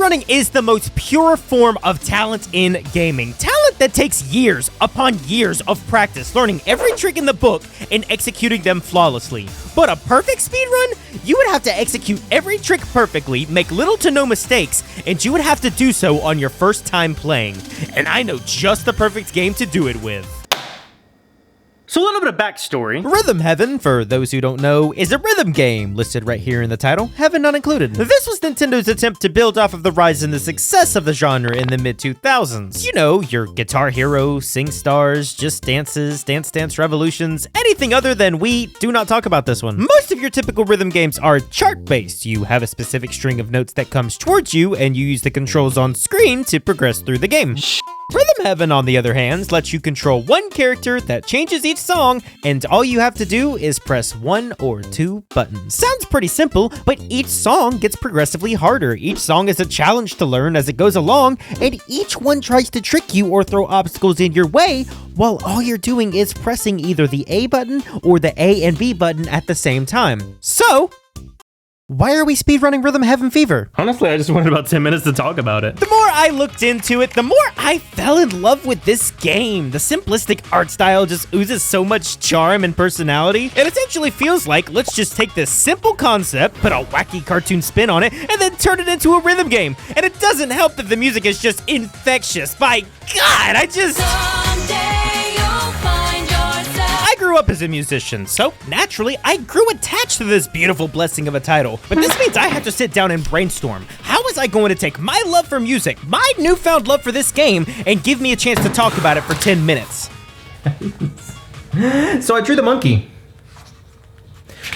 Speedrunning is the most pure form of talent in gaming. Talent that takes years upon years of practice, learning every trick in the book and executing them flawlessly. But a perfect speedrun? You would have to execute every trick perfectly, make little to no mistakes, and you would have to do so on your first time playing. And I know just the perfect game to do it with. So a little bit of backstory. Rhythm Heaven, for those who don't know, is a rhythm game, listed right here in the title, Heaven not included. This was Nintendo's attempt to build off of the rise and the success of the genre in the mid-2000s. You know, your Guitar Hero, Sing Stars, Just Dances, Dance Dance Revolutions, anything other than we do not talk about this one. Most of your typical rhythm games are chart-based. You have a specific string of notes that comes towards you, and you use the controls on screen to progress through the game. Rhythm Heaven, on the other hand, lets you control one character that changes each song, and all you have to do is press 1 or 2 buttons. Sounds pretty simple, but each song gets progressively harder. Each song is a challenge to learn as it goes along, and each one tries to trick you or throw obstacles in your way, while all you're doing is pressing either the A button or the A and B button at the same time. So, why are we speedrunning Rhythm Heaven Fever? Honestly, I just wanted about 10 minutes to talk about it. The more I looked into it, the more I fell in love with this game. The simplistic art style just oozes so much charm and personality. It essentially feels like, let's just take this simple concept, put a wacky cartoon spin on it, and then turn it into a rhythm game. And it doesn't help that the music is just infectious. By God, I grew up as a musician, so naturally, I grew attached to this beautiful blessing of a title. But this means I have to sit down and brainstorm. How was I going to take my love for music, my newfound love for this game, and give me a chance to talk about it for 10 minutes? So I drew the monkey.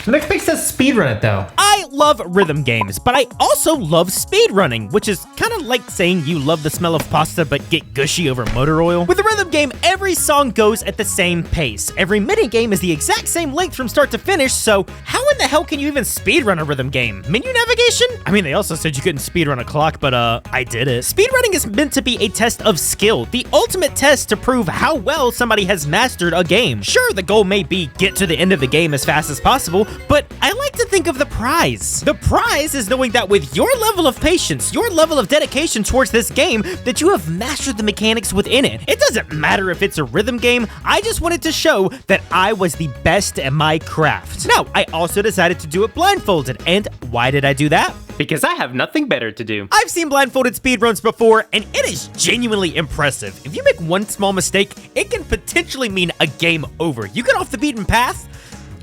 The next page says speedrun it though. I love rhythm games, but I also love speedrunning, which is kind of like saying you love the smell of pasta but get gushy over motor oil. With a rhythm game, every song goes at the same pace. Every minigame is the exact same length from start to finish, so how in the hell can you even speedrun a rhythm game? Menu navigation? I mean, they also said you couldn't speedrun a clock, but I did it. Speedrunning is meant to be a test of skill, the ultimate test to prove how well somebody has mastered a game. Sure, the goal may be get to the end of the game as fast as possible, but I like to think of the prize. The prize is knowing that with your level of patience, your level of dedication towards this game, that you have mastered the mechanics within it. It doesn't matter if it's a rhythm game, I just wanted to show that I was the best at my craft. Now, I also decided to do it blindfolded, and why did I do that? Because I have nothing better to do. I've seen blindfolded speedruns before, and it is genuinely impressive. If you make one small mistake, it can potentially mean a game over. You get off the beaten path,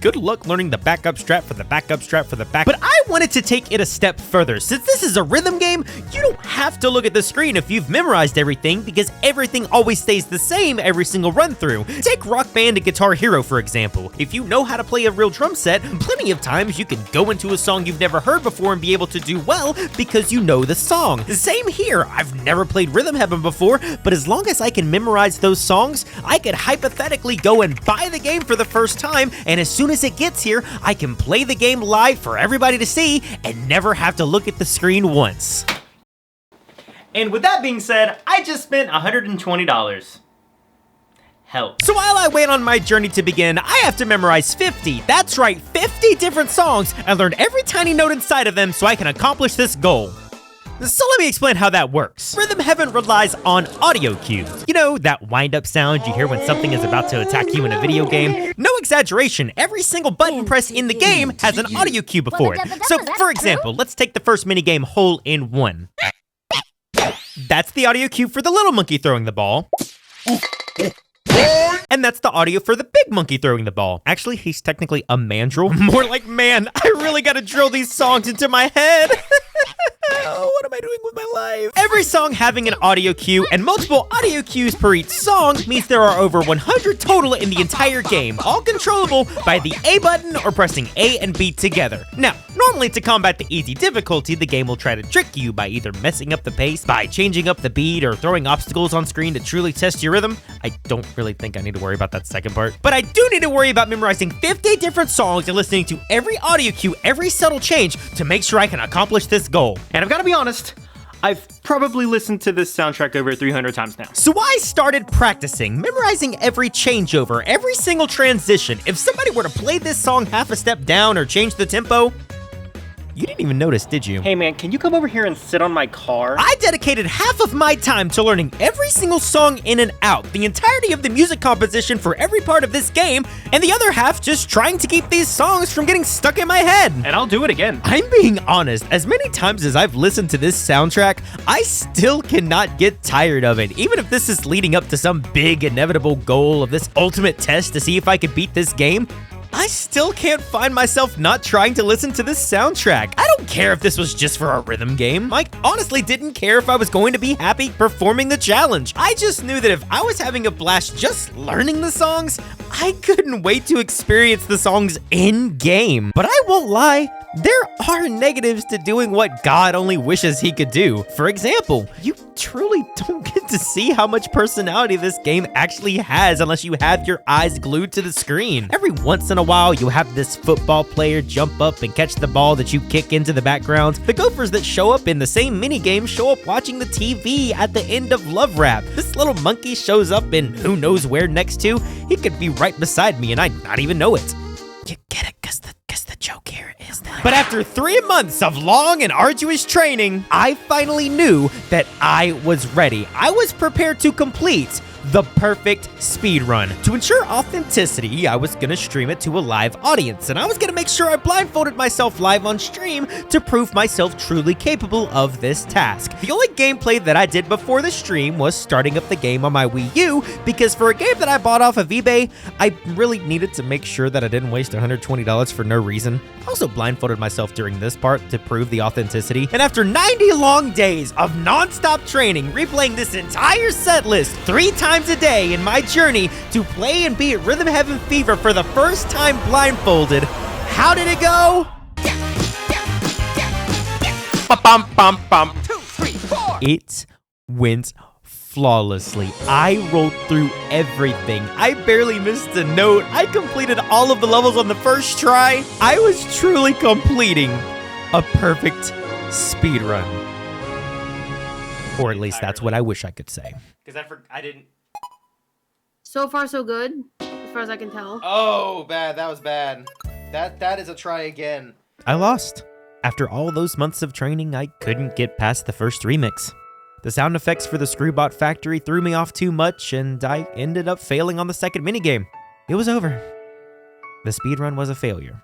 good luck learning the backup strat for the backup strat for the back. But I wanted to take it a step further. Since this is a rhythm game, you don't have to look at the screen if you've memorized everything, because everything always stays the same every single run through. Take Rock Band and Guitar Hero, for example. If you know how to play a real drum set, plenty of times you can go into a song you've never heard before and be able to do well because you know the song. Same here. I've never played Rhythm Heaven before, but as long as I can memorize those songs, I could hypothetically go and buy the game for the first time, and as soon as it gets here, I can play the game live for everybody to see and never have to look at the screen once. And with that being said, I just spent $120. Help. So while I wait on my journey to begin, I have to memorize 50, that's right, 50 different songs and learn every tiny note inside of them so I can accomplish this goal. So let me explain how that works. Rhythm Heaven relies on audio cues. You know, that wind-up sound you hear when something is about to attack you in a video game? No exaggeration, every single button press in the game has an audio cue before it. So, for example, let's take the first minigame Hole in One. That's the audio cue for the little monkey throwing the ball. And that's the audio for the big monkey throwing the ball. Actually, he's technically a mandrill. More like, man, I really gotta drill these songs into my head. Oh, what am I doing with my life? Every song having an audio cue and multiple audio cues per each song means there are over 100 total in the entire game, all controllable by the A button or pressing A and B together. Now, normally to combat the easy difficulty, the game will try to trick you by either messing up the pace, by changing up the beat, or throwing obstacles on screen to truly test your rhythm. I don't really think I need to worry about that second part. But I do need to worry about memorizing 50 different songs and listening to every audio cue, every subtle change to make sure I can accomplish this goal. And I've got to be honest, I've probably listened to this soundtrack over 300 times now. So I started practicing, memorizing every changeover, every single transition. If somebody were to play this song half a step down or change the tempo, You didn't even notice, did you? Hey man, can you come over here and sit on my car? I dedicated half of my time to learning every single song in and out, the entirety of the music composition for every part of this game, and the other half just trying to keep these songs from getting stuck in my head. And I'll do it again. I'm being honest, as many times as I've listened to this soundtrack, I still cannot get tired of it, even if this is leading up to some big inevitable goal of this ultimate test to see if I could beat this game. I still can't find myself not trying to listen to this soundtrack. I don't care if this was just for a rhythm game. I honestly didn't care if I was going to be happy performing the challenge. I just knew that if I was having a blast just learning the songs, I couldn't wait to experience the songs in game. But I won't lie, there are negatives to doing what God only wishes he could do. For example, you truly don't get to see how much personality this game actually has unless you have your eyes glued to the screen. Every once in a while, you'll have this football player jump up and catch the ball that you kick into the background. The gophers that show up in the same minigame show up watching the TV at the end of Love Rap. This little monkey shows up in who knows where next to. He could be right beside me and I'd not even know it. You get it, cause the joke here is that. But after 3 months of long and arduous training, I finally knew that I was ready. I was prepared to complete the perfect speedrun. To ensure authenticity, I was gonna stream it to a live audience, and I was gonna make sure I blindfolded myself live on stream to prove myself truly capable of this task. The only gameplay that I did before the stream was starting up the game on my Wii U, because for a game that I bought off of eBay, I really needed to make sure that I didn't waste $120 for no reason. I also blindfolded myself during this part to prove the authenticity, and after 90 long days of non-stop training, replaying this entire set list 3 times a day in my journey to play and beat Rhythm Heaven Fever for the first time blindfolded, how did it go? Bum, bum, bum. 2, 3, 4. It went flawlessly. I rolled through everything. I barely missed a note. I completed all of the levels on the first try. I was truly completing a perfect speedrun. Or at least that's what I wish I could say. Because I didn't. So far, so good, as far as I can tell. Oh, bad. That was bad. That is a try again. I lost. After all those months of training, I couldn't get past the first remix. The sound effects for the Screwbot Factory threw me off too much, and I ended up failing on the second minigame. It was over. The speedrun was a failure.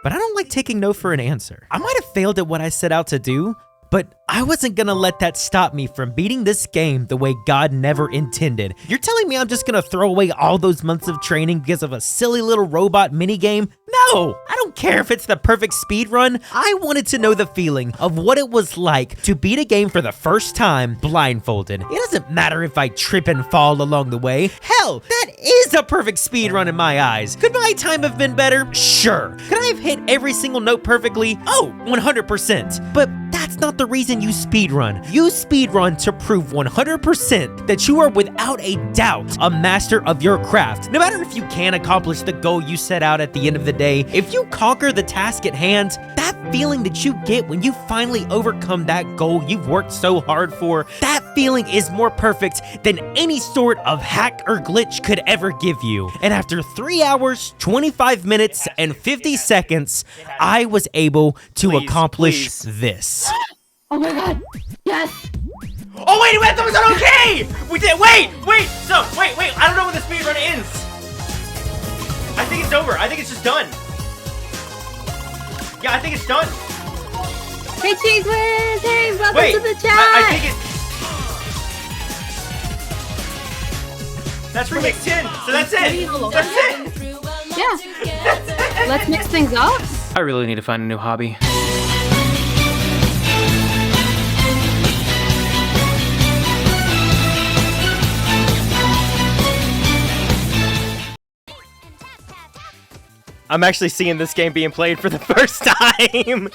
But I don't like taking no for an answer. I might have failed at what I set out to do, but I wasn't gonna let that stop me from beating this game the way God never intended. You're telling me I'm just gonna throw away all those months of training because of a silly little robot minigame? No! I don't care if it's the perfect speedrun. I wanted to know the feeling of what it was like to beat a game for the first time blindfolded. It doesn't matter if I trip and fall along the way. Hell, that is a perfect speedrun in my eyes. Could my time have been better? Sure. Could I have hit every single note perfectly? Oh, 100%. But that's not the reason you speedrun. You speedrun to prove 100% that you are without a doubt a master of your craft. No matter if you can accomplish the goal you set out at the end of the day, if you conquer the task at hand, that feeling that you get when you finally overcome that goal you've worked so hard for, that feeling is more perfect than any sort of hack or glitch could ever give you. And after 3 hours, 25 minutes, and 50 seconds, I was able to accomplish this. Oh my god! Yes! Oh wait, that was not okay! We did. Wait. So wait. I don't know when the speedrun ends. I think it's over. I think it's just done. Yeah, I think it's done. Hey, Cheese Whiz! Hey, welcome Wait, to the chat! I think it. That's remix 10. So that's it. That's it. Yeah. Let's mix things up. I really need to find a new hobby. I'm actually seeing this game being played for the first time.